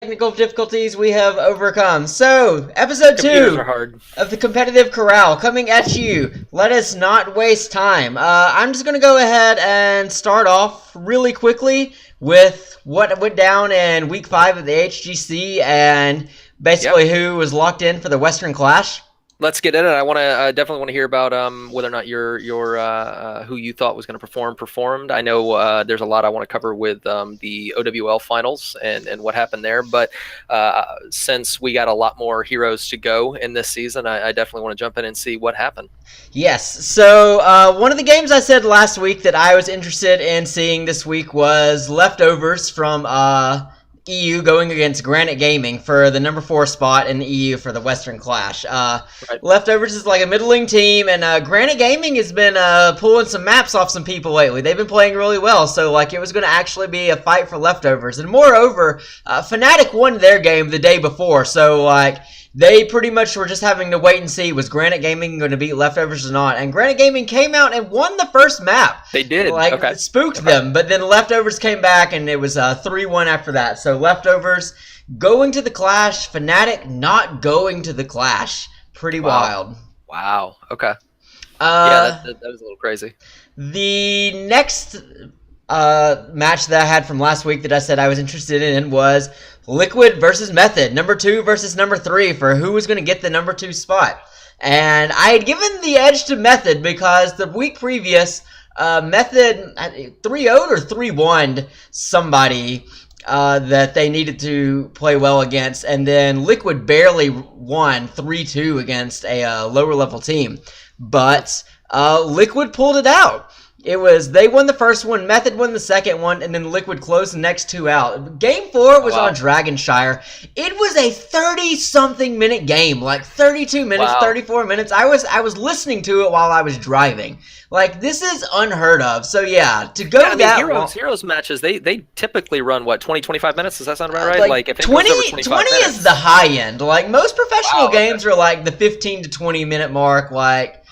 Technical difficulties we have overcome. So, episode Computers 2 are hard. of the competitive corral coming at you. Let us not waste time. I'm just going to go ahead and start off really quickly with what went down in week 5 of the HGC and basically who was locked in for the Western Clash. Let's get in it. I definitely want to hear about whether or not your who you thought was going to performed. I know there's a lot I want to cover with the OWL finals and what happened there. But since we got a lot more heroes to go in this season, I definitely want to jump in and see what happened. Yes. So one of the games I said last week that I was interested in seeing this week was Leftovers from EU going against Granite Gaming for the number 4 spot in the EU for the Western Clash. Right. Leftovers is like a middling team, and Granite Gaming has been pulling some maps off some people lately. They've been playing really well, so like it was going to actually be a fight for Leftovers. And moreover, Fnatic won their game the day before, so like they pretty much were just having to wait and see, was Granite Gaming going to beat Leftovers or not? And Granite Gaming came out and won the first map. They did. Like, it spooked them, but then Leftovers came back and it was 3-1 after that. So Leftovers going to the Clash, Fnatic not going to the Clash. Pretty wild. Wow. Okay. Yeah, that was a little crazy. The next match that I had from last week that I said I was interested in was Liquid versus Method, number 2 versus number 3 for who was going to get the number 2 spot. And I had given the edge to Method because the week previous, Method 3-0'd or 3-1'd somebody that they needed to play well against, and then Liquid barely won 3-2 against a lower level team. But Liquid pulled it out. They won the first one, Method won the second one, and then Liquid closed the next 2 out. Game 4 was on Dragonshire. It was a 30-something minute game, like 32 minutes, 34 minutes. I was listening to it while I was driving. Like, this is unheard of. So, yeah, to go Heroes matches, they typically run, what, 20, 25 minutes? Does that sound about right? Like if it 20, goes over 25 20 minutes. is the high end. Like, most professional games are like the 15 to 20 minute mark, like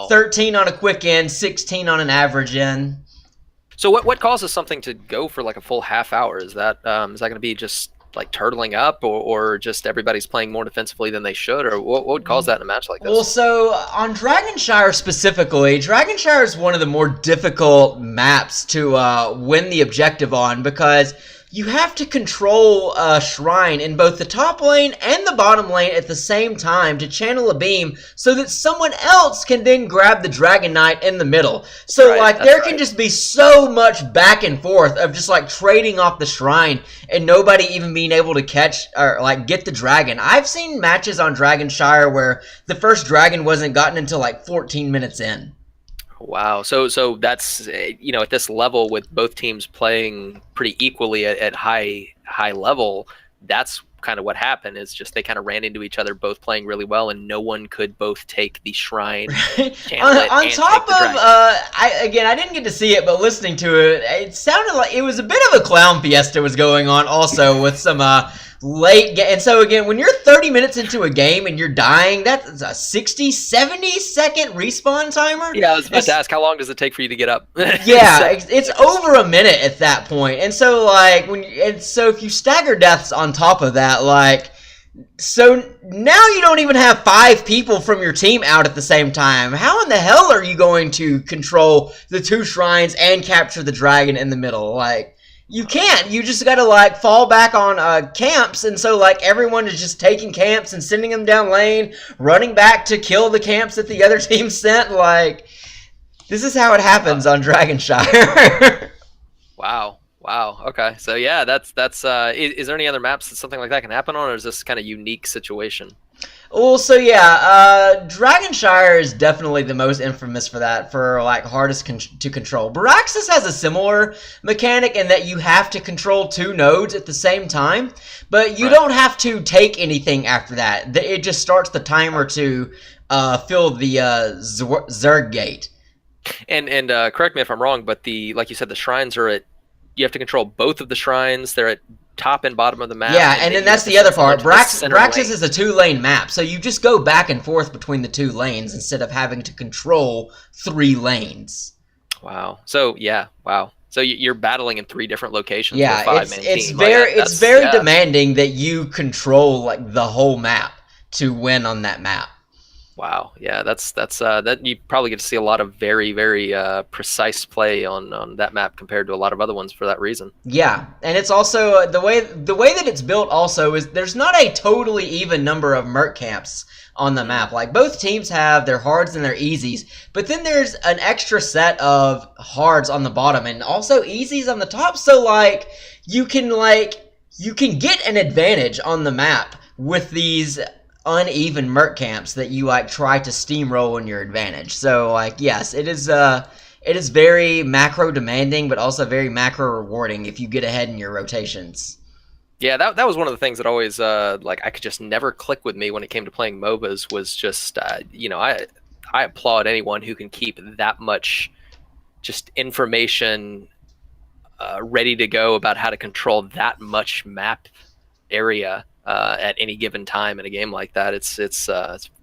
13 on a quick end, 16 on an average end. So what causes something to go for like a full half hour? Is that going to be just like turtling up, or just everybody's playing more defensively than they should, or what would cause that in a match like this? Well, so on Dragonshire specifically, Dragonshire is one of the more difficult maps to win the objective on because you have to control a shrine in both the top lane and the bottom lane at the same time to channel a beam so that someone else can then grab the Dragon Knight in the middle. So there can just be so much back and forth of just like trading off the shrine and nobody even being able to catch or like get the dragon. I've seen matches on Dragonshire where the first dragon wasn't gotten until like 14 minutes in. Wow. So that's, at this level with both teams playing pretty equally at high level, that's kind of what happened, is just they kind of ran into each other, both playing really well, and no one could both take the shrine. on top of, I didn't get to see it, but listening to it, it sounded like it was a bit of a clown fiesta was going on also with some late game. And so again, when you're 30 minutes into a game and you're dying, that's a 60, 70 second respawn timer. Yeah, I was about to ask, how long does it take for you to get up? Yeah, it's over a minute at that point. And so like if you stagger deaths on top of that, like, so now you don't even have 5 people from your team out at the same time. How in the hell are you going to control the 2 shrines and capture the dragon in the middle? Like, you can't. You just gotta like fall back on camps, and so like everyone is just taking camps and sending them down lane, running back to kill the camps that the other team sent. Like, this is how it happens on Dragonshire. Wow. Okay. So yeah, that's is there any other maps that something like that can happen on, or is this kind of unique situation? Well, so yeah, Dragonshire is definitely the most infamous for that, for like hardest to control. Baraxis has a similar mechanic in that you have to control 2 nodes at the same time, but you don't have to take anything after that. It just starts the timer to fill the Zerg gate. And correct me if I'm wrong, but like you said, the shrines are at, you have to control both of the shrines. They're at top and bottom of the map. Yeah, and then that's the other part. Baraxis is a 2-lane map, so you just go back and forth between the 2 lanes instead of having to control 3 lanes. Wow. So, yeah, wow. So you're battling in 3 different locations with Yeah, a 5-man it's team. very Like, it's very demanding that you control like the whole map to win on that map. Wow. Yeah, that you probably get to see a lot of very, very precise play on that map compared to a lot of other ones for that reason. Yeah, and it's also the way that it's built. Also, is there's not a totally even number of merc camps on the map. Like both teams have their hards and their easies, but then there's an extra set of hards on the bottom and also easies on the top. So like you can get an advantage on the map with these uneven merc camps that you like try to steamroll in your advantage. So like yes, it is very macro demanding, but also very macro rewarding if you get ahead in your rotations. Yeah, that was one of the things that always like I could just never click with me when it came to playing MOBAs was just I applaud anyone who can keep that much just information ready to go about how to control that much map area at any given time in a game like that. It's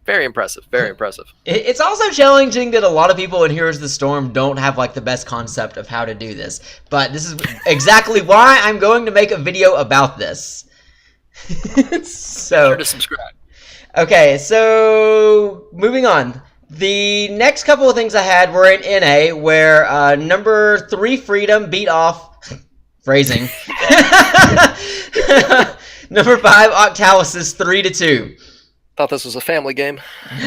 very impressive. Very impressive. It's also challenging that a lot of people in Heroes of the Storm don't have like the best concept of how to do this. But this is exactly why I'm going to make a video about this. So sure to subscribe. Okay, so moving on. The next couple of things I had were in NA, where number 3 Freedom beat off phrasing. Number 5 Octalysis 3-2. Thought this was a family game.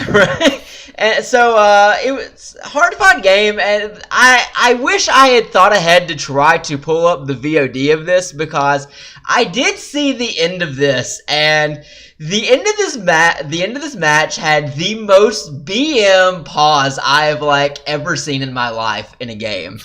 Right? And so it was a hard-fought game, and I wish I had thought ahead to try to pull up the VOD of this, because I did see the end of this, and the end of this match had the most BM pause I've like ever seen in my life in a game.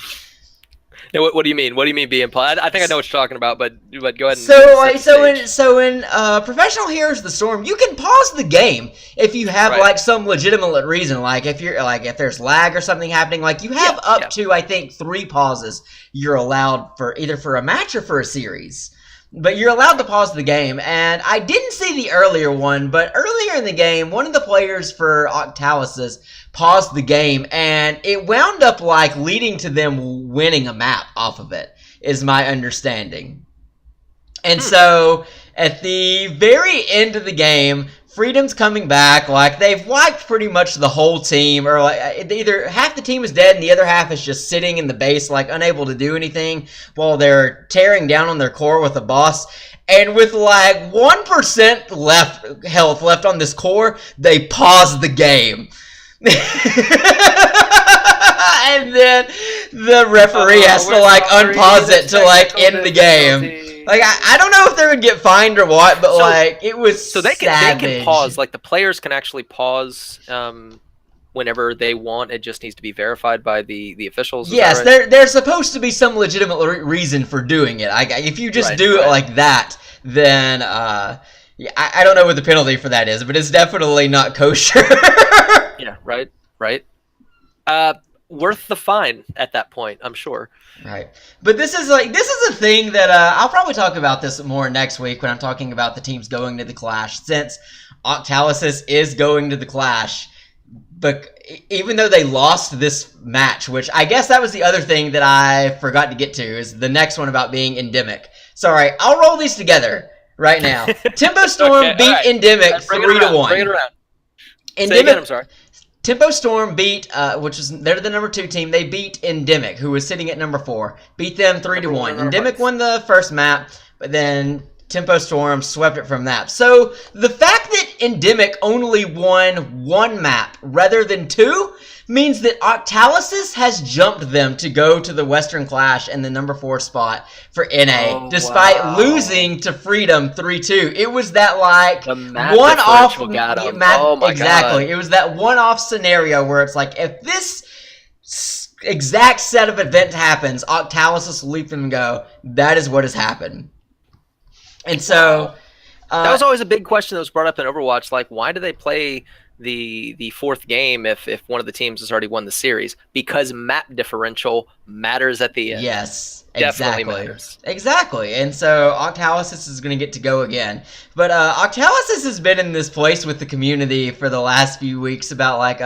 Now, what do you mean? What do you mean being paused? I think I know what you're talking about, but go ahead. So in Professional Heroes of the Storm, you can pause the game if you have like some legitimate reason, like if there's lag or something happening. Like you have up to I think 3 pauses you're allowed for either for a match or for a series. But you're allowed to pause the game, and I didn't see the earlier one, but earlier in the game, one of the players for Octalysis paused the game, and it wound up like leading to them winning a map off of it, is my understanding. And so, at the very end of the game, Freedom's coming back, like they've wiped pretty much the whole team, or like either half the team is dead and the other half is just sitting in the base, like unable to do anything while they're tearing down on their core with a boss. And with like 1% health left on this core, they pause the game. And then the referee has to like unpause it to like end the game. Like I don't know if they would get fined or what, but like it was so they can pause. Like the players can actually pause whenever they want. It just needs to be verified by the officials. Yes, there's supposed to be some legitimate reason for doing it. If you just do it like that, then I don't know what the penalty for that is, but it's definitely not kosher. Yeah, right. Worth the fine at that point, I'm sure. Right. But this is a thing that I'll probably talk about this more next week when I'm talking about the teams going to the Clash, since Octalysis is going to the Clash. But even though they lost this match, which I guess that was the other thing that I forgot to get to, is the next one about being endemic. Sorry, I'll roll these together right now. Tempo Storm beat Endemic 3-1. Bring it around. Endemic, again, I'm sorry. Tempo Storm beat, they're the number 2 team. They beat Endemic, who was sitting at number 4. Beat them 3-1. Endemic won the first map, but then Tempo Storm swept it from that. So the fact that Endemic only won 1 map rather than 2 means that Octalysis has jumped them to go to the Western Clash and the number 4 spot for NA, despite losing to Freedom 3-2. It was that like one-off exactly. It was that one-off scenario where it's like if this exact set of events happens, Octalysis will leap them and go, that is what has happened. And so that was always a big question that was brought up in Overwatch. Like, why do they play the 4th game if one of the teams has already won the series? Because map differential matters at the end. Yes, definitely matters. Exactly. And so Octalysis is going to get to go again. But Octalysis has been in this place with the community for the last few weeks about like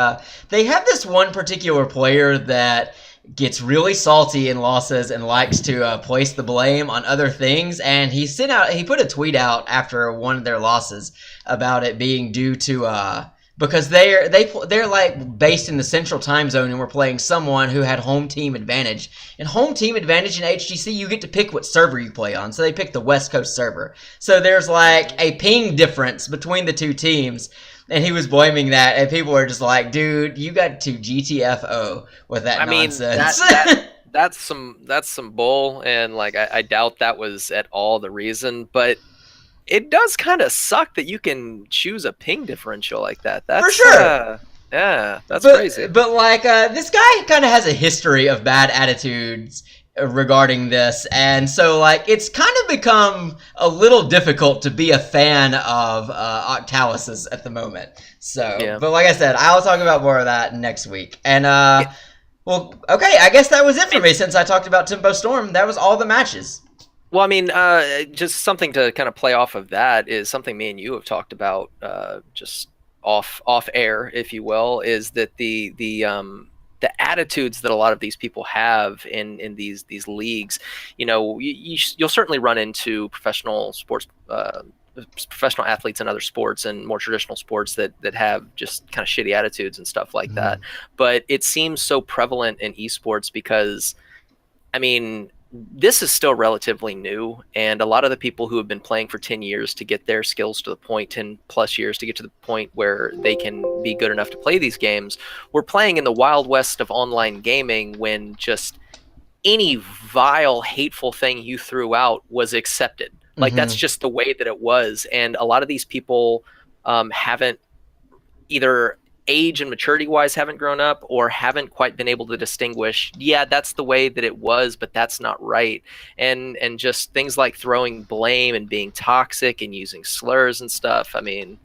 they have this one particular player that gets really salty in losses and likes to place the blame on other things. And he put a tweet out after one of their losses about it being due to because they're like based in the central time zone, and we're playing someone who had home team advantage. And home team advantage in HGC, you get to pick what server you play on. So they picked the West Coast server. So there's like a ping difference between the two teams. And he was blaming that, and people were just like, "Dude, you got to GTFO with that nonsense." That's some bull, and like I doubt that was at all the reason, but it does kind of suck that you can choose a ping differential like that. That's for sure. Yeah, that's crazy. But like, this guy kind of has a history of bad attitudes regarding this, and so like it's kind of become a little difficult to be a fan of Octalus's at the moment. So, yeah. But like I said, I'll talk about more of that next week. And well, okay, I guess that was it for me since I talked about Tempo Storm. That was all the matches. Well, I mean, just something to kind of play off of that is something me and you have talked about, just off air, if you will, is that the attitudes that a lot of these people have in these leagues, you know, you'll certainly run into professional sports, professional athletes in other sports and more traditional sports that have just kind of shitty attitudes and stuff like that. But it seems so prevalent in esports because, I mean, this is still relatively new, and a lot of the people who have been playing for 10 years to get their skills to the point, 10 plus years to get to the point where they can be good enough to play these games, were playing in the wild west of online gaming when just any vile, hateful thing you threw out was accepted. Like, that's just the way that it was. And a lot of these people haven't either age and maturity wise haven't grown up or haven't quite been able to distinguish, yeah, that's the way that it was, but that's not right. And just things like throwing blame and being toxic and using slurs and stuff. I mean,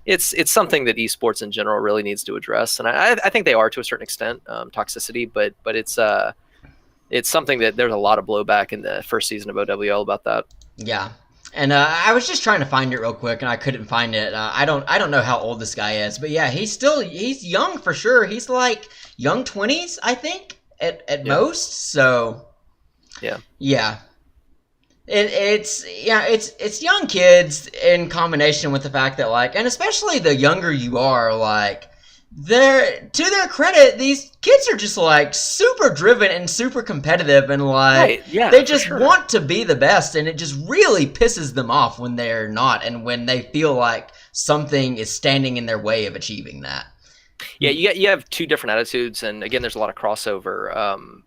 it's something that esports in general really needs to address. And I think they are to a certain extent, toxicity, but it's something that there's a lot of blowback in the first season of OWL about that. Yeah. And I was just trying to find it real quick, and I couldn't find it. I don't know how old this guy is, but yeah, he's young for sure. He's like young 20s, I think, at most. So yeah, it's young kids in combination with the fact that like, and especially the younger you are, like, to their credit, these kids are just like super driven and super competitive, and like they just want to be the best, and it just really pisses them off when they're not, and when they feel like something is standing in their way of achieving that. Yeah, you have two different attitudes, and again, there's a lot of crossover.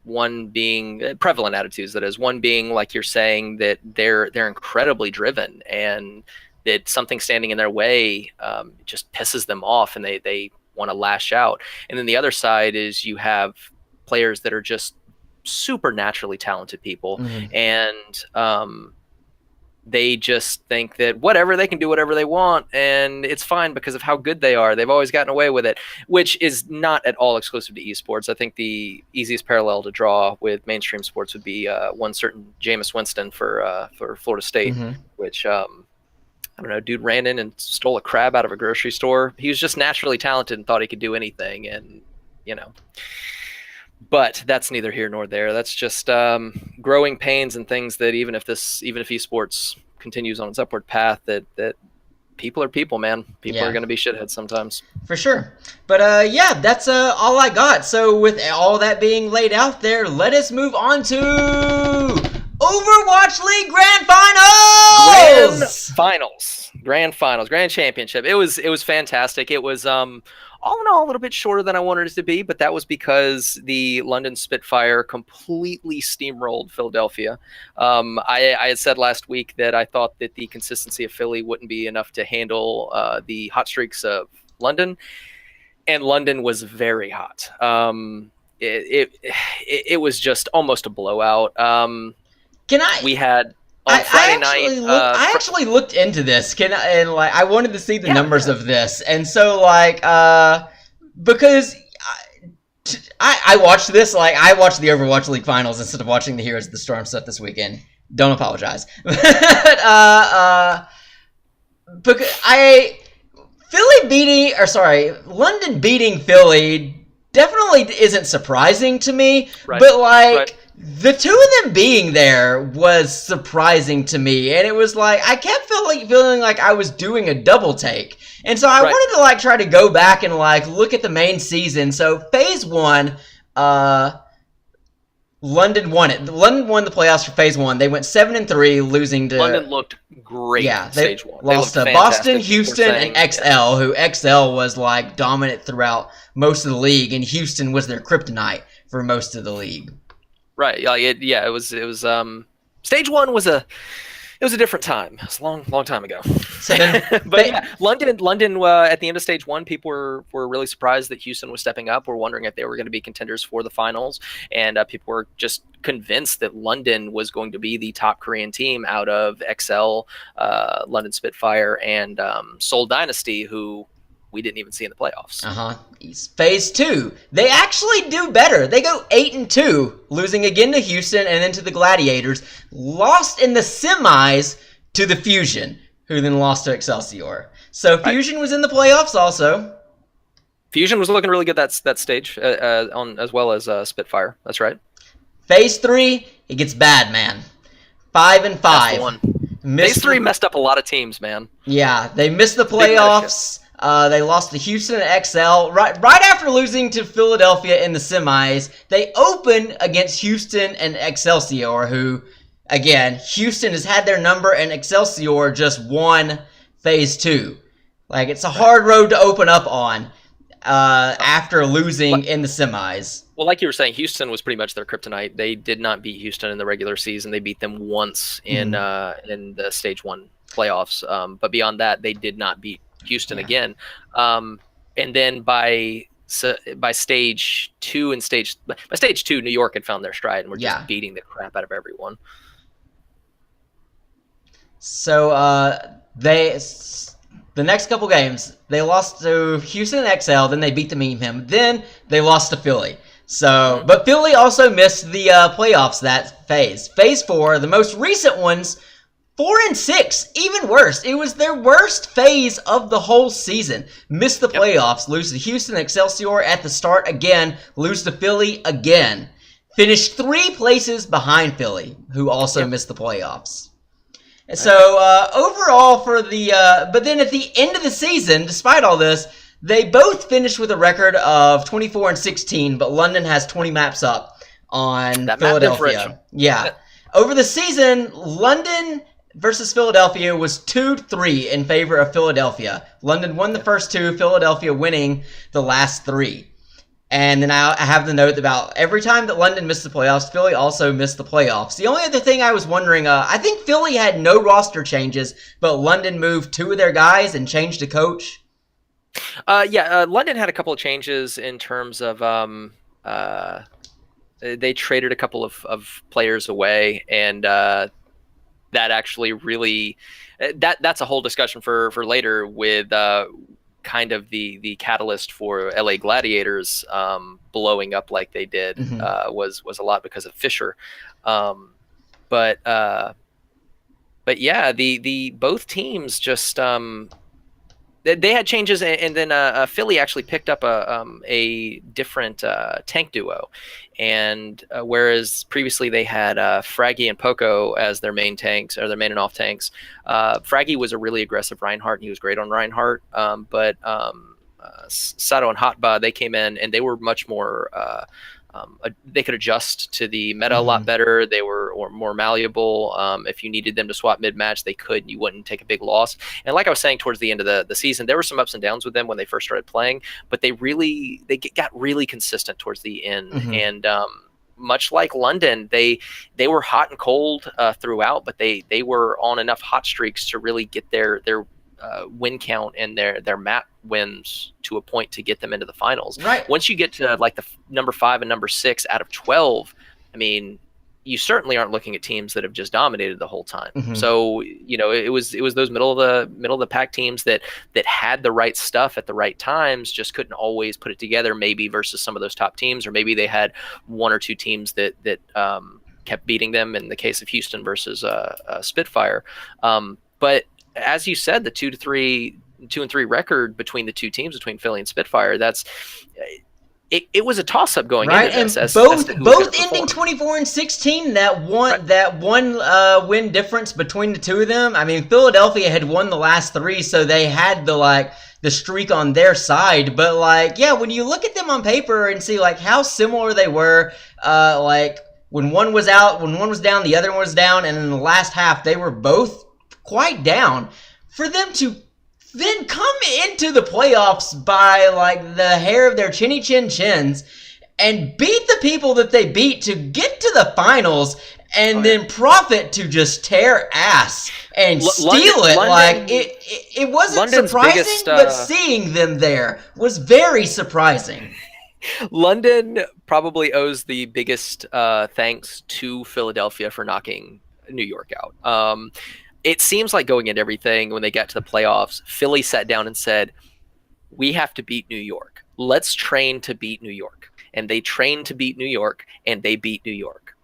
One being prevalent attitudes, that is, one being like you're saying that they're incredibly driven, and that something standing in their way just pisses them off, and they want to lash out. And then the other side is you have players that are just super naturally talented people, and they just think that whatever, they can do whatever they want and it's fine because of how good they are. They've always gotten away with it, which is not at all exclusive to esports. I think the easiest parallel to draw with mainstream sports would be one certain Jameis Winston for Florida State, which I don't know, dude ran in and stole a crab out of a grocery store. He was just naturally talented and thought he could do anything, and you know. But that's neither here nor there. That's just growing pains and things that even if esports continues on its upward path, that people are people, man. People are going to be shitheads sometimes. For sure. But yeah, that's all I got. So with all that being laid out there, let us move on to Overwatch League Grand Finals. Grand Championship. It was fantastic. It was all in all a little bit shorter than I wanted it to be, but that was because the London Spitfire completely steamrolled Philadelphia. I had said last week that I thought that the consistency of Philly wouldn't be enough to handle the hot streaks of London, and London was very hot. It was just almost a blowout. We had on Friday night. I actually looked into this. I wanted to see the numbers of this, and so because I watched this, I watched the Overwatch League Finals instead of watching the Heroes of the Storm stuff this weekend. Don't apologize, but because London beating Philly definitely isn't surprising to me, Right. but like Right. the two of them being there was surprising to me, and it was like I kept feeling like I was doing a double take, and so I Right. wanted to like try to go back and like look at the main season. So phase one, London won it. London won the playoffs for phase one. They went 7-3, losing to London looked great. yeah, they stage one. They lost looked to Boston, fantastic. Houston, and XL, who XL was like dominant throughout most of the league, and Houston was their kryptonite for most of the league. Right. It was. Stage one was a different time. It was a long time ago. So then, but yeah, London. At the end of stage one, people were really surprised that Houston was stepping up. We're wondering if they were going to be contenders for the finals, and people were just convinced that London was going to be the top Korean team out of XL, London Spitfire, and Seoul Dynasty, who we didn't even see in the playoffs. Phase two, they actually do better. They go 8-2, losing again to Houston and then to the Gladiators. Lost in the semis to the Fusion, who then lost to Excelsior. So Fusion was in the playoffs also. Fusion was looking really good that stage, on as well as Spitfire. That's right. Phase three, it gets bad, man. 5-5. That's the one. Phase three messed up a lot of teams, man. Yeah, they missed the playoffs. They lost to Houston and XL right after losing to Philadelphia in the semis. They open against Houston and Excelsior, who, again, Houston has had their number and Excelsior just won phase two. Like, it's a hard road to open up on after losing in the semis. Well, like you were saying, Houston was pretty much their kryptonite. They did not beat Houston in the regular season. They beat them once in the stage one playoffs. But beyond that, they did not beat Houston again. And then by stage two New York had found their stride and were just beating the crap out of everyone. So the next couple games, they lost to Houston and XL, then they beat the Meme, then they lost to Philly. So, but Philly also missed the playoffs that phase. Phase 4, the most recent ones, 4-6, even worse. It was their worst phase of the whole season. Missed the playoffs, lose to Houston, Excelsior at the start again, lose to Philly again. Finished 3 places behind Philly, who also missed the playoffs. And so overall for the, but then at the end of the season, despite all this, they both finished with a record of 24-16, but London has 20 maps up on Philadelphia. Yeah. Over the season, London versus Philadelphia was 2-3 in favor of Philadelphia. London won the first 2, Philadelphia winning the last 3. And then I have the note about every time that London missed the playoffs, Philly also missed the playoffs. The only other thing I was wondering, I think Philly had no roster changes, but London moved 2 of their guys and changed a coach. London had a couple of changes in terms of they traded a couple of players away, and that actually really that's a whole discussion for later with kind of the catalyst for LA Gladiators blowing up like they did was a lot because of Fisher. But yeah, the both teams just they had changes, and then Philly actually picked up a different tank duo, and whereas previously they had Fraggy and Poco as their main tanks, or their main and off tanks. Fraggy was a really aggressive Reinhardt, and he was great on Reinhardt, but Sato and Hotba, they came in and they were much more they could adjust to the meta a lot better. They were more malleable. If you needed them to swap mid-match, they could. You wouldn't take a big loss. And like I was saying, towards the end of the season, there were some ups and downs with them when they first started playing, but they got really consistent towards the end. And much like London, they were hot and cold throughout, but they were on enough hot streaks to really get their win count and their map wins to a point to get them into the finals. Right. Once you get to like the number 5 and number 6 out of 12, I mean, you certainly aren't looking at teams that have just dominated the whole time. So, it was those middle of the pack teams that had the right stuff at the right times, just couldn't always put it together, maybe versus some of those top teams, or maybe they had 1 or 2 teams that kept beating them, in the case of Houston versus Spitfire. But as you said, the 2-3 record between the two teams, between Philly and Spitfire, it was a toss up going Right, into this and as to who was going both to ending perform. 24-16. That Right. one win difference between the two of them. I mean, Philadelphia had won the last three, so they had the streak on their side. But like, yeah, when you look at them on paper and see like how similar they were, like when one was out, when one was down, the other one was down, and in the last half they were both quite down. For them to then come into the playoffs by like the hair of their chinny chin chins and beat the people that they beat to get to the finals and then profit to just tear ass and steal it. Like it wasn't London's surprising, biggest, but seeing them there was very surprising. London probably owes the biggest thanks to Philadelphia for knocking New York out. It seems like going into everything when they got to the playoffs, Philly sat down and said, "We have to beat New York. Let's train to beat New York." And they trained to beat New York, and they beat New York.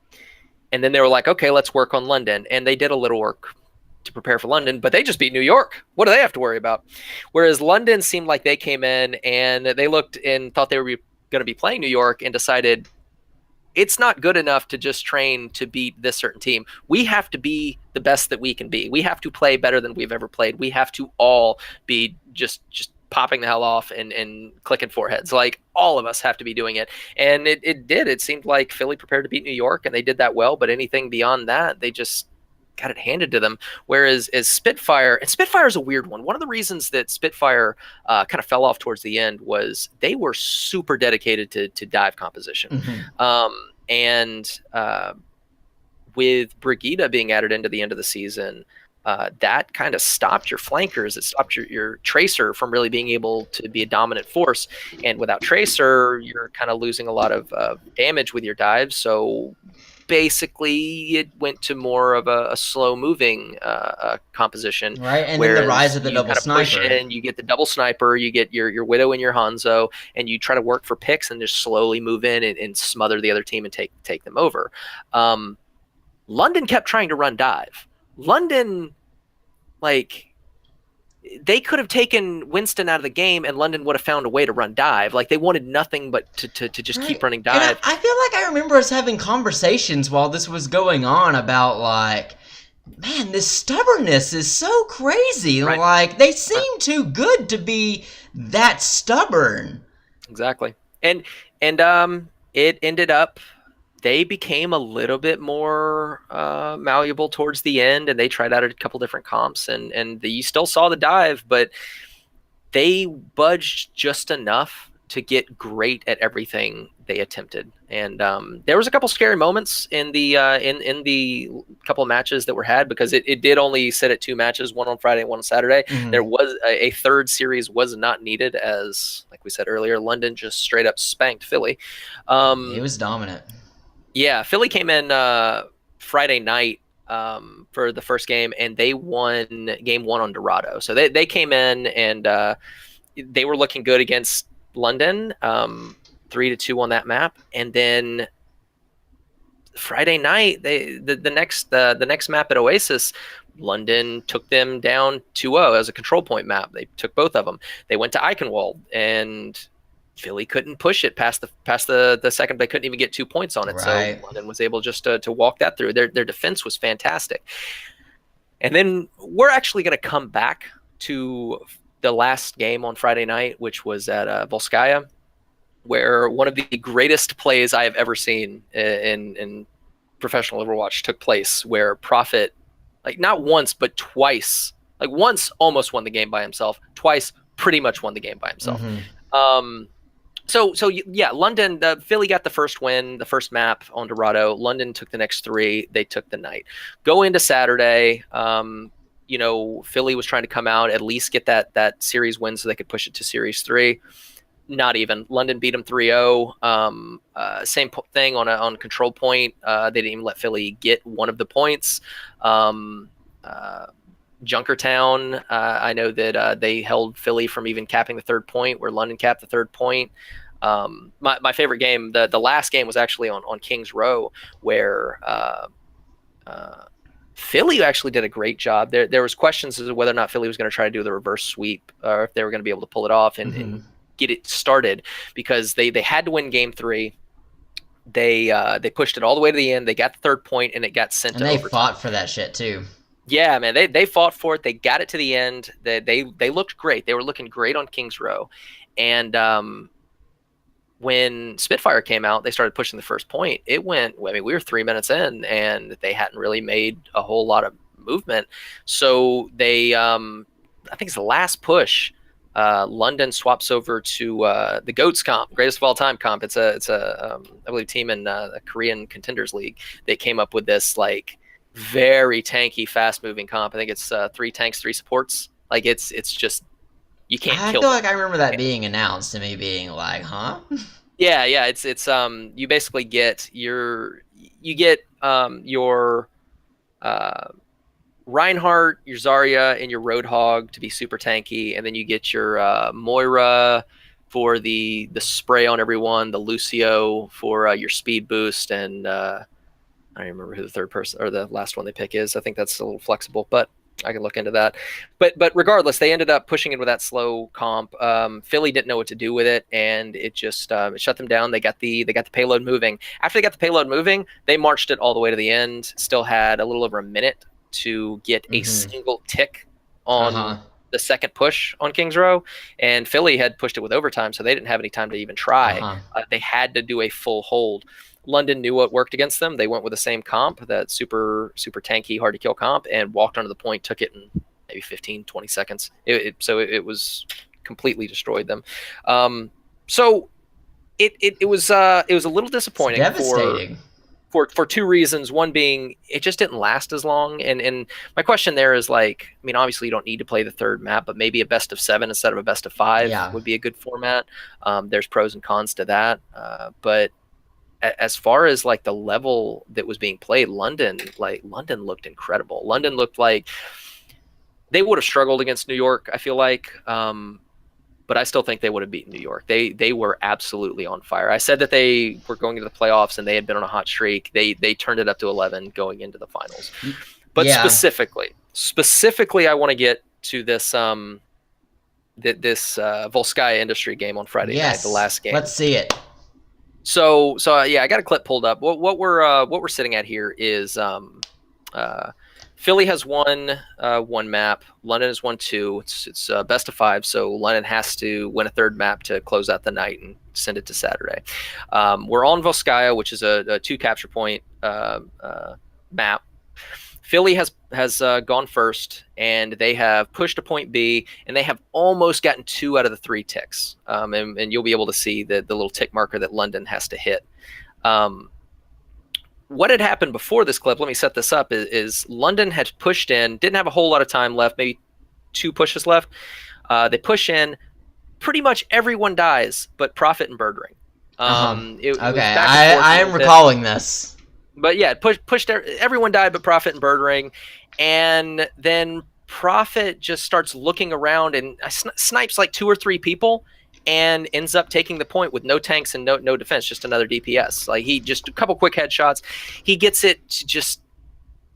And then they were like, "Okay, let's work on London." And they did a little work to prepare for London, but they just beat New York. What do they have to worry about? Whereas London seemed like they came in and they looked and thought they were going to be playing New York and decided it's not good enough to just train to beat this certain team. We have to be the best that we can be. We have to play better than we've ever played. We have to all be just popping the hell off and clicking foreheads. Like all of us have to be doing it. And it did. It seemed like Philly prepared to beat New York and they did that well, but anything beyond that, they just got it handed to them. Whereas as Spitfire, and Spitfire is a weird one. One of the reasons that Spitfire kind of fell off towards the end was they were super dedicated to dive composition. And with Brigida being added into the end of the season, that kind of stopped your flankers. It stopped your Tracer from really being able to be a dominant force. And without Tracer, you're kind of losing a lot of damage with your dives. So basically it went to more of a slow moving composition, right? And then the rise of the double sniper. Push in, you get the double sniper, you get your Widow and your Hanzo, and you try to work for picks and just slowly move in and smother the other team and take them over. London kept trying to run dive. London, like, they could have taken Winston out of the game and London would have found a way to run dive. Like, they wanted nothing but to just keep running dive. And I feel like I remember us having conversations while this was going on about, like, man, this stubbornness is so crazy. Right. Like, they seem too good to be that stubborn. Exactly. And it ended up, they became a little bit more malleable towards the end, and they tried out a couple different comps, and you still saw the dive, but they budged just enough to get great at everything they attempted. And there was a couple scary moments in the in the couple of matches that were had, because it did only sit at 2 matches, one on Friday and one on Saturday. There was a third series was not needed, as like we said earlier, London just straight up spanked Philly. It was dominant. Yeah, Philly came in Friday night for the first game, and they won game 1 on Dorado. So they came in and they were looking good against London, 3-2 on that map. And then Friday night, the next map at Oasis, London took them down 2-0 as a control point map. They took both of them. They went to Eichenwald, and Philly couldn't push it past the second. They couldn't even get 2 points on it. Right. So London was able just to walk that through. Their defense was fantastic. And then we're actually going to come back to the last game on Friday night, which was at Volskaya, where one of the greatest plays I have ever seen in professional Overwatch took place, where Prophet, like not once, but twice, like once almost won the game by himself, twice pretty much won the game by himself. So yeah, London, Philly got the first win, the first map on Dorado. London took the next 3. They took the night. Go into Saturday, Philly was trying to come out, at least get that series win so they could push it to series 3. Not even. London beat them 3-0. Same thing on control point. They didn't even let Philly get one of the points. Junkertown, I know that they held Philly from even capping the 3rd point, where London capped the 3rd point. My favorite game, the last game, was actually on Kings Row, where Philly actually did a great job. There was questions as to whether or not Philly was going to try to do the reverse sweep, or if they were going to be able to pull it off and get it started, because they had to win game 3. They pushed it all the way to the end. They got the 3rd point, and it got sent And to they overtime. fought for that shit too. Yeah, man, they fought for it. They got it to the end. They looked great. They were looking great on Kings Row, and when Spitfire came out, they started pushing the first point. It went. I mean, we were 3 minutes in, and they hadn't really made a whole lot of movement. So they, I think it's the last push. London swaps over to the Goats comp, greatest of all time comp. It's a I believe team in the Korean Contenders League. They came up with this like very tanky, fast moving comp. I think it's 3 tanks, 3 supports. Like it's just you can't I kill feel them. like I remember that being announced and me being like, huh? Yeah, it's you basically get your Reinhardt, your Zarya, and your Roadhog to be super tanky, and then you get your Moira for the spray on everyone, the Lucio for your speed boost, and I don't even remember who the third person or the last one they pick is. I think that's a little flexible, but I can look into that. But regardless, they ended up pushing it with that slow comp. Philly didn't know what to do with it, and it just it shut them down. They got the payload moving. After they got the payload moving, they marched it all the way to the end. Still had a little over a minute to get a single tick on the second push on Kings Row, and Philly had pushed it with overtime, so they didn't have any time to even try. They had to do a full hold. London knew what worked against them. They went with the same comp, that super tanky, hard to kill comp, and walked onto the point, took it in maybe 15, 20 seconds. So it was completely destroyed them. So it was a little disappointing. It's devastating. For 2 reasons. One being it just didn't last as long. And my question there is like, I mean, obviously you don't need to play the 3rd map, but maybe a best of 7 instead of a best of 5 would be a good format. There's pros and cons to that. But as far as like the level that was being played, London looked incredible. London looked like they would have struggled against New York, I feel like. But I still think they would have beaten New York. They were absolutely on fire. I said that they were going into the playoffs and they had been on a hot streak. They turned it up to 11 going into the finals. But specifically, I want to get to this Volskaya Industry game on Friday night, the last game. Let's see it. So yeah, I got a clip pulled up. What we're sitting at here is Philly has won 1 map. London has won 2. It's best of 5, so London has to win a 3rd map to close out the night and send it to Saturday. We're on Volskaya, which is a 2 capture point map. Philly has gone first, and they have pushed to point B, and they have almost gotten 2 out of the 3 ticks. And you'll be able to see the little tick marker that London has to hit. What had happened before this clip, let me set this up, is London had pushed in, didn't have a whole lot of time left, maybe 2 pushes left. They push in, pretty much everyone dies, but Prophet and Birdring. Okay, I am recalling this. But yeah, pushed everyone died but Prophet and Birdring, and then Prophet just starts looking around and snipes like 2 or 3 people and ends up taking the point with no tanks and no defense, just another DPS. Like he just a couple quick headshots, he gets it to just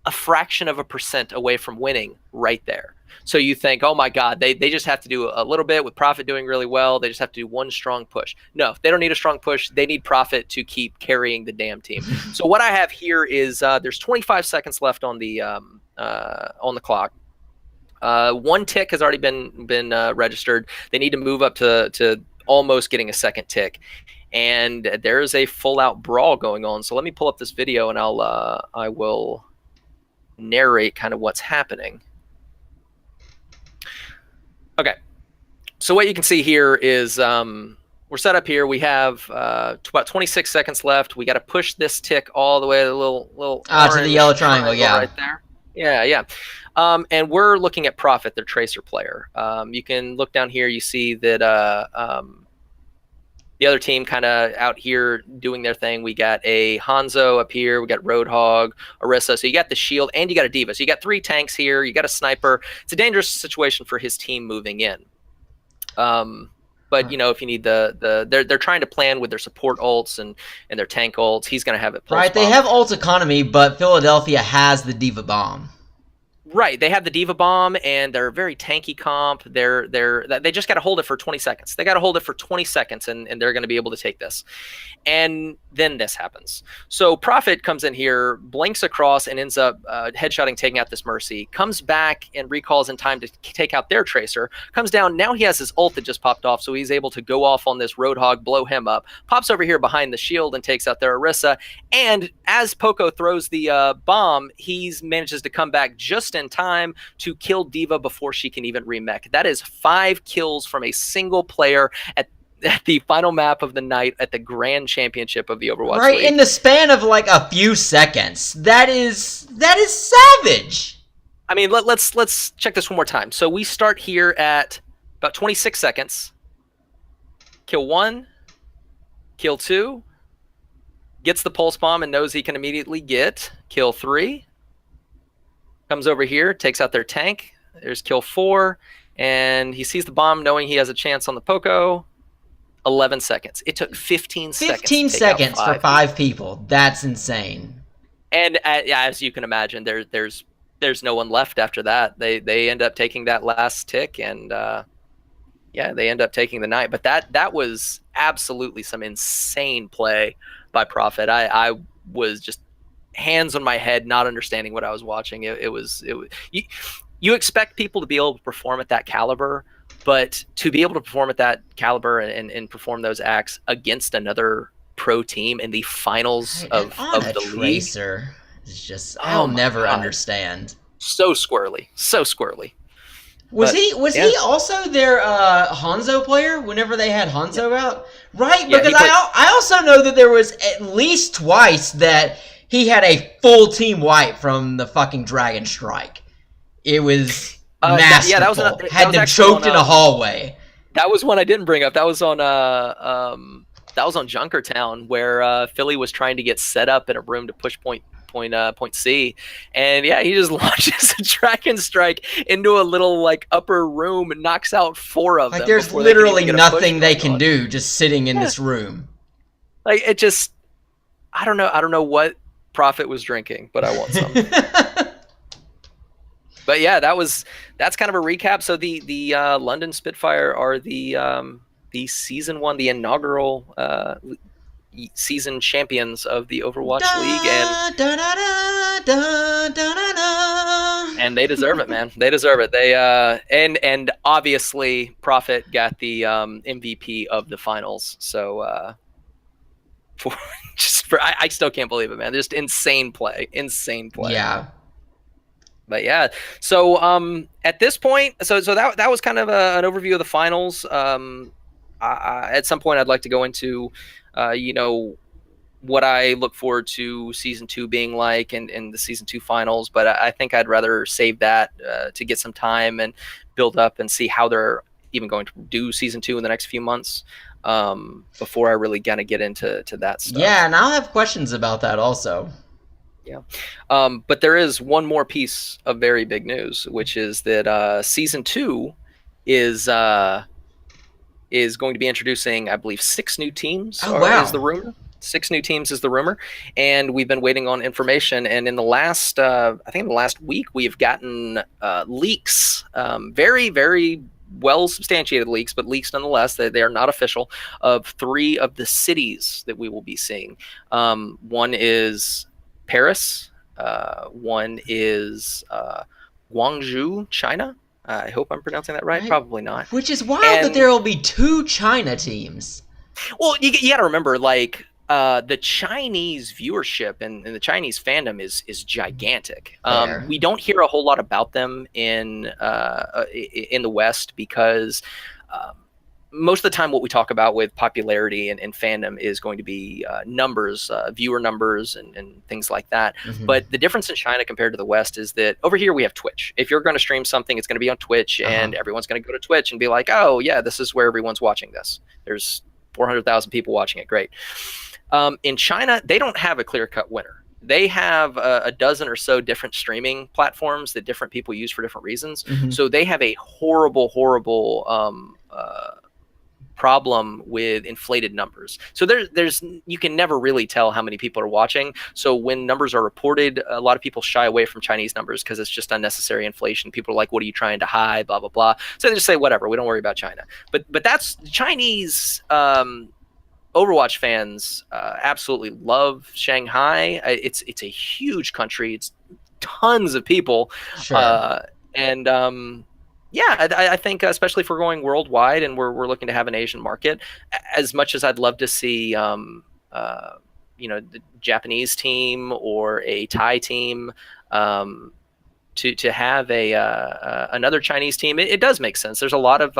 a fraction of a percent away from winning right there. So you think, oh my God, they just have to do a little bit with Prophet doing really well. They just have to do 1 strong push. No, they don't need a strong push. They need Prophet to keep carrying the damn team. So what I have here is there's 25 seconds left on the clock. 1 tick has already been registered. They need to move up to almost getting a 2nd tick, and there is a full out brawl going on. So let me pull up this video and I will narrate kind of what's happening. Okay, so what you can see here is we're set up here. We have about 26 seconds left. We got to push this tick all the way to the little to the yellow triangle, yeah, right there. Yeah. And we're looking at Prophet, their tracer player. You can look down here. You see that the other team kind of out here doing their thing. We got a Hanzo up here. We got Roadhog, Orisa. So you got the shield and you got a Diva. So you got 3 tanks here. You got a sniper. It's a dangerous situation for his team moving in. But you know, if you need they're trying to plan with their support ults and their tank ults. He's going to have it. Right. They have ult economy, but Philadelphia has the Diva bomb. Right, they have the Diva Bomb, and they're a very tanky comp. They just got to hold it for 20 seconds. They got to hold it for 20 seconds, and they're going to be able to take this. And then this happens. So Prophet comes in here, blinks across, and ends up headshotting, taking out this Mercy. Comes back and recalls in time to take out their Tracer. Comes down. Now he has his ult that just popped off, so he's able to go off on this Roadhog, blow him up. Pops over here behind the shield and takes out their Orisa. And as Poco throws the bomb, he manages to come back just in time to kill D.Va before she can even remech. That is 5 kills from a single player at the final map of the night at the Grand Championship of the Overwatch Right, League. in the span of like a few seconds. That is savage. I mean, let's check this one more time. So we start here at about 26 seconds. Kill 1, kill 2, gets the pulse bomb and knows he can immediately get. Kill 3, comes over here, takes out their tank. There's kill 4, and he sees the bomb knowing he has a chance on the Poco. 11 seconds. It took 15 seconds. 15 seconds for 5 people. That's insane. And as you can imagine, there's no one left after that. They end up taking that last tick, and they end up taking the night. But that was absolutely some insane play by Prophet. I was just hands on my head, not understanding what I was watching. It was you expect people to be able to perform at that caliber. But to be able to perform at that caliber and perform those acts against another pro team in the finals of the Tracer league, is just I'll never understand. So squirrely. Was he also their Hanzo player whenever they had Hanzo out? Right, because I also know that there was at least twice that he had a full team wipe from the fucking Dragon Strike. It was masterful. That was had them choked in a hallway. That was one I didn't bring up. That was on Junkertown, where Philly was trying to get set up in a room to push point C, and he just launches a Dragon Strike into a little like upper room and knocks out 4 of them. Like there's literally nothing they can do just sitting in this room. Like it just, I don't know what Prophet was drinking, but I want some. But that's kind of a recap. So the London Spitfire are the season 1, the inaugural season champions of the Overwatch League, and they deserve it, man. They deserve it. They and obviously Prophet got the MVP of the finals. So I still can't believe it, man. Just insane play. Yeah. But so at this point, so that was kind of an overview of the finals. At some point, I'd like to go into, what I look forward to season 2 being like, and the season 2 finals. But I think I'd rather save that to get some time and build up and see how they're even going to do season 2 in the next few months before I really kind of get into that stuff. Yeah, and I'll have questions about that also. Yeah. But there is one more piece of very big news, which is that season 2 is going to be introducing, I believe, 6 new teams. Is the rumor. 6 new teams is the rumor, and we've been waiting on information. And in the last, I think in the last week, we've gotten leaks, very, very well substantiated leaks, but leaks nonetheless. They are not official, of 3 of the cities that we will be seeing. One is Paris, one is Guangzhou, China. I hope I'm pronouncing that right. Probably not. Which is wild that there will be 2 China teams. Well, you got to remember, like, the Chinese viewership and the Chinese fandom is gigantic. We don't hear a whole lot about them in the West because most of the time what we talk about with popularity and fandom is going to be numbers, viewer numbers and things like that. Mm-hmm. But the difference in China compared to the West is that over here we have Twitch. If you're going to stream something, it's going to be on Twitch, and everyone's going to go to Twitch and be like, oh, yeah, this is where everyone's watching this. There's 400,000 people watching it. Great. In China, they don't have a clear-cut winner. They have a dozen or so different streaming platforms that different people use for different reasons. Mm-hmm. So they have a horrible problem with inflated numbers. So there's you can never really tell how many people are watching. So when numbers are reported, a lot of people shy away from Chinese numbers because it's just unnecessary inflation. People are like, what are you trying to hide? Blah, blah, blah. So they just say, whatever, we don't worry about China. But that's Chinese Overwatch fans absolutely love Shanghai. It's a huge country. It's tons of people. Sure. And yeah, I think especially if we're going worldwide and we're looking to have an Asian market, as much as I'd love to see, the Japanese team or a Thai team, to have another Chinese team, it does make sense. There's a lot of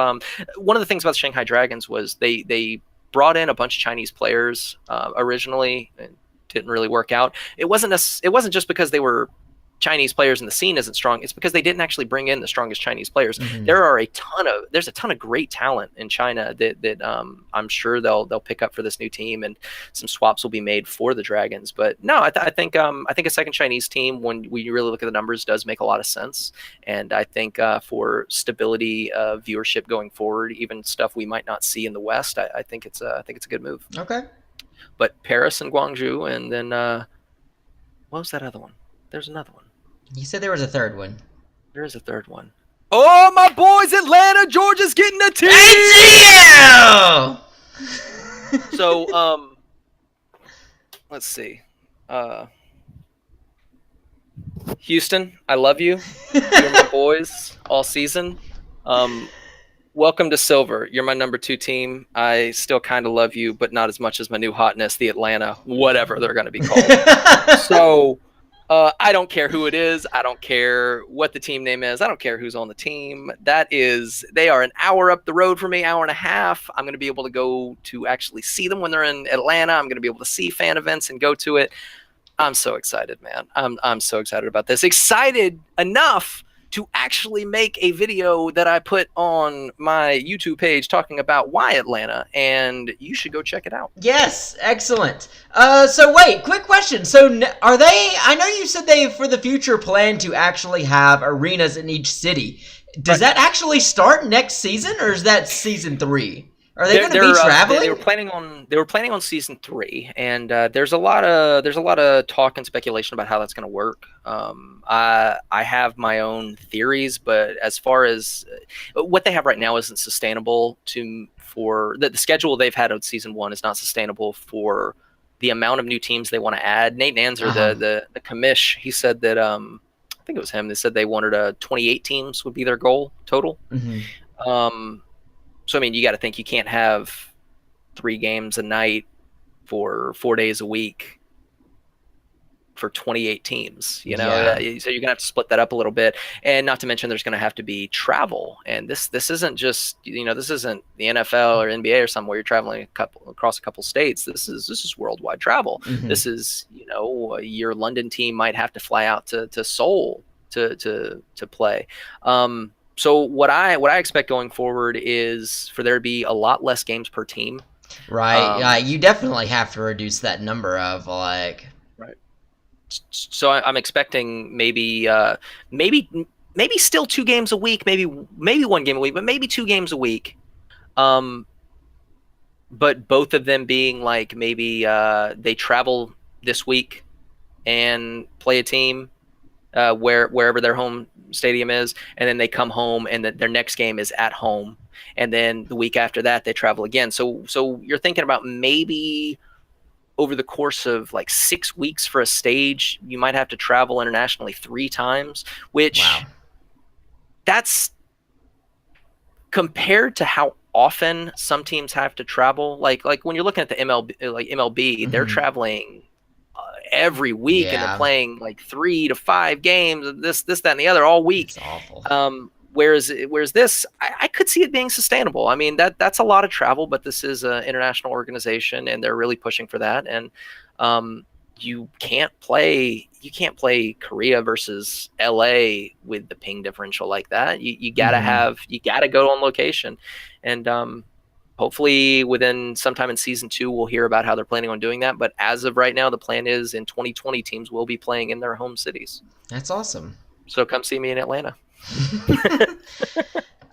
one of the things about the Shanghai Dragons was they brought in a bunch of Chinese players originally, and didn't really work out. It wasn't just because they were Chinese players and the scene isn't strong. It's because they didn't actually bring in the strongest Chinese players. Mm-hmm. There's a ton of great talent in China that I'm sure they'll pick up for this new team, and some swaps will be made for the Dragons. But no, I think a second Chinese team, when we really look at the numbers, does make a lot of sense. And I think for stability of viewership going forward, even stuff we might not see in the West, I think it's a good move. Okay. But Paris and Guangzhou, and then what was that other one? There's another one. You said there was a third one. There is a third one. Oh, my boys, Atlanta, Georgia's getting a team. ATL! So, let's see. Houston, I love you. You're my boys all season. Welcome to Silver. You're my number 2 team. I still kind of love you, but not as much as my new hotness, the Atlanta, whatever they're going to be called. So... I don't care who it is. I don't care what the team name is. I don't care who's on the team. They are an hour up the road from me, hour and a half. I'm going to be able to go to actually see them when they're in Atlanta. I'm going to be able to see fan events and go to it. I'm so excited, man. I'm so excited about this. Excited enough to actually make a video that I put on my YouTube page talking about why Atlanta, and you should go check it out. Yes, excellent. So wait, quick question. So are they, I know you said they, for the future, plan to actually have arenas in each city. Does that actually start next season, or is that season 3? Are they going to be traveling? They were planning on season 3, and there's a lot of talk and speculation about how that's going to work. I have my own theories, but as far as what they have right now isn't sustainable for the schedule they've had of season 1 is not sustainable for the amount of new teams they want to add. Nate Nanzer, the commish, he said that I think it was him. They said they wanted 28 teams would be their goal total. Mm-hmm. So, I mean, you got to think you can't have 3 games a night for 4 days a week for 28 teams, So you're going to have to split that up a little bit. And not to mention there's going to have to be travel. And this isn't just, this isn't the NFL or NBA or somewhere you're traveling across a couple states. This is worldwide travel. Mm-hmm. This is, your London team might have to fly out to Seoul to play. So what I expect going forward is for there to be a lot less games per team. Right. You definitely have to reduce that number of Right. So I'm expecting maybe still 2 games a week, maybe 1 game a week, but maybe 2 games a week. But both of them being like maybe they travel this week and play a team wherever their home stadium is, and then they come home and their next game is at home, and then the week after that they travel again. So you're thinking about maybe over the course of like 6 weeks for a stage, you might have to travel internationally 3 times, which that's compared to how often some teams have to travel. Like when you're looking at the MLB, mm-hmm. they're traveling every week, and they're playing like 3 to 5 games, this, that, and the other all week. It's awful. Whereas this, I could see it being sustainable. I mean, that's a lot of travel, but this is an international organization, and they're really pushing for that. And you can't play Korea versus LA with the ping differential like that. You gotta mm-hmm. Go on location, and hopefully within sometime in season 2, we'll hear about how they're planning on doing that. But as of right now, the plan is in 2020, teams will be playing in their home cities. That's awesome. So come see me in Atlanta.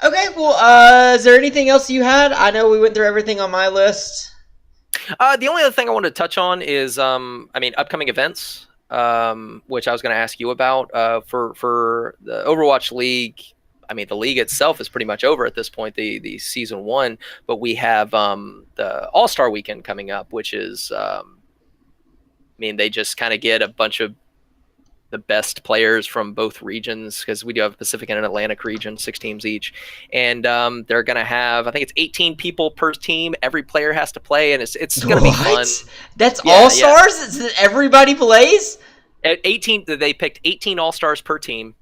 Okay, well, is there anything else you had? I know we went through everything on my list. The only other thing I wanted to touch on is, upcoming events, which I was going to ask you about. For the Overwatch League, I mean, the league itself is pretty much over at this point, the season one. But we have the All Star Weekend coming up, which is, they just kind of get a bunch of the best players from both regions, because we do have a Pacific and an Atlantic region, 6 teams each, and they're going to have, I think it's 18 people per team. Every player has to play, and it's going to be fun. That's all stars. Yeah. Everybody plays. At 18, they picked 18 all stars per team,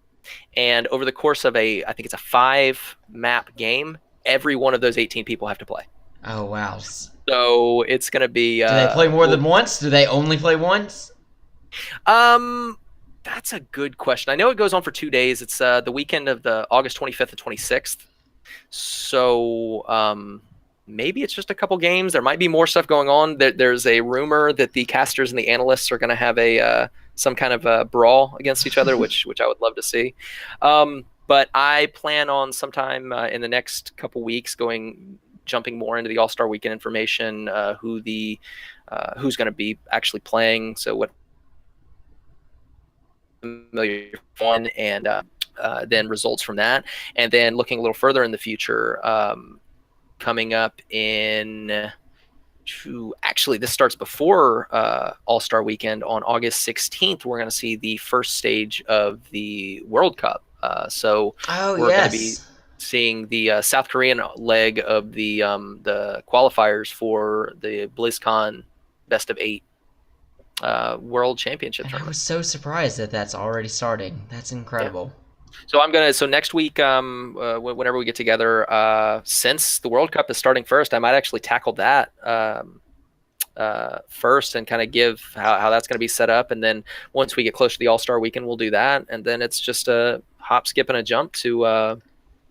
and over the course of I think it's a 5-map game, every one of those 18 people have to play. Oh wow! So it's going to be. Do they play more than once? Do they only play once? That's a good question. I know it goes on for 2 days. It's the weekend of the August 25th and 26th. So maybe it's just a couple games. There might be more stuff going on. There's a rumor that the casters and the analysts are going to have some kind of a brawl against each other, which I would love to see. But I plan on sometime in the next couple weeks jumping more into the All-Star Weekend information, who's going to be actually playing. So what familiar fun, and then results from that, and then looking a little further in the future, coming up in actually this starts before All-Star Weekend. On August 16th, we're going to see the first stage of the World Cup. So we're going to be seeing the South Korean leg of the qualifiers for the BlizzCon Best of 8 World Championship tournament. I was so surprised that that's already starting. That's incredible. Yeah. So next week, whenever we get together, since the World Cup is starting first, I might actually tackle that first and kind of give how that's going to be set up. And then once we get closer to the All-Star Weekend, we'll do that. And then it's just a hop, skip, and a jump to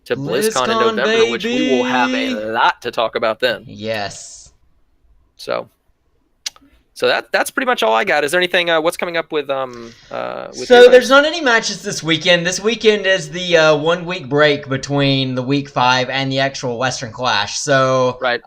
BlizzCon in November, baby. Which we will have a lot to talk about then. Yes. So that's pretty much all I got. Is there anything? What's coming up with So there's not any matches this weekend. This weekend is the 1 week break between the week 5 and the actual Western Clash. So right.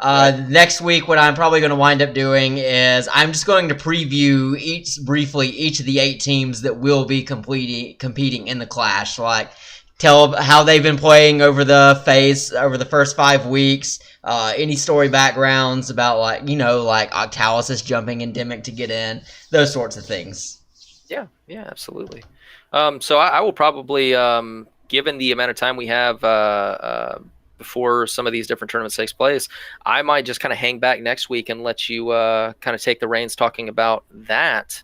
Next week, what I'm probably going to wind up doing is I'm just going to preview each of the 8 teams that will be competing in the Clash. Like tell how they've been playing over the first 5 weeks. Any story backgrounds about like Octalis is jumping endemic to get in, those sorts of things. Yeah, absolutely. So I will probably, given the amount of time we have before some of these different tournaments takes place, I might just kind of hang back next week and let you kind of take the reins talking about that.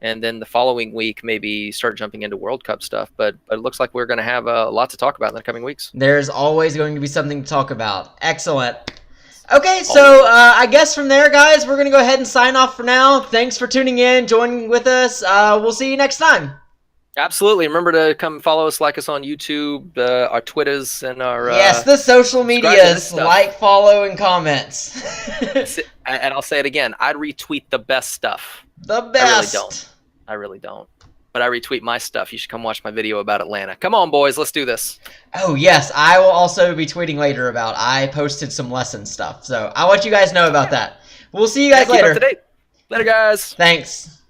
And then the following week, maybe start jumping into World Cup stuff. But it looks like we're going to have a lot to talk about in the coming weeks. There's always going to be something to talk about. Excellent. Okay, so I guess from there, guys, we're going to go ahead and sign off for now. Thanks for tuning in, joining with us. We'll see you next time. Absolutely. Remember to come follow us, like us on YouTube, our Twitters, and our... yes, the social medias. Like, follow, and comments. And I'll say it again. I'd retweet the best stuff. The best. I really don't. But I retweet my stuff. You should come watch my video about Atlanta. Come on, boys. Let's do this. Oh, yes. I will also be tweeting later about I posted some lesson stuff. So I'll let you guys know about that. We'll see you guys later. Keep up to date. Later, guys. Thanks.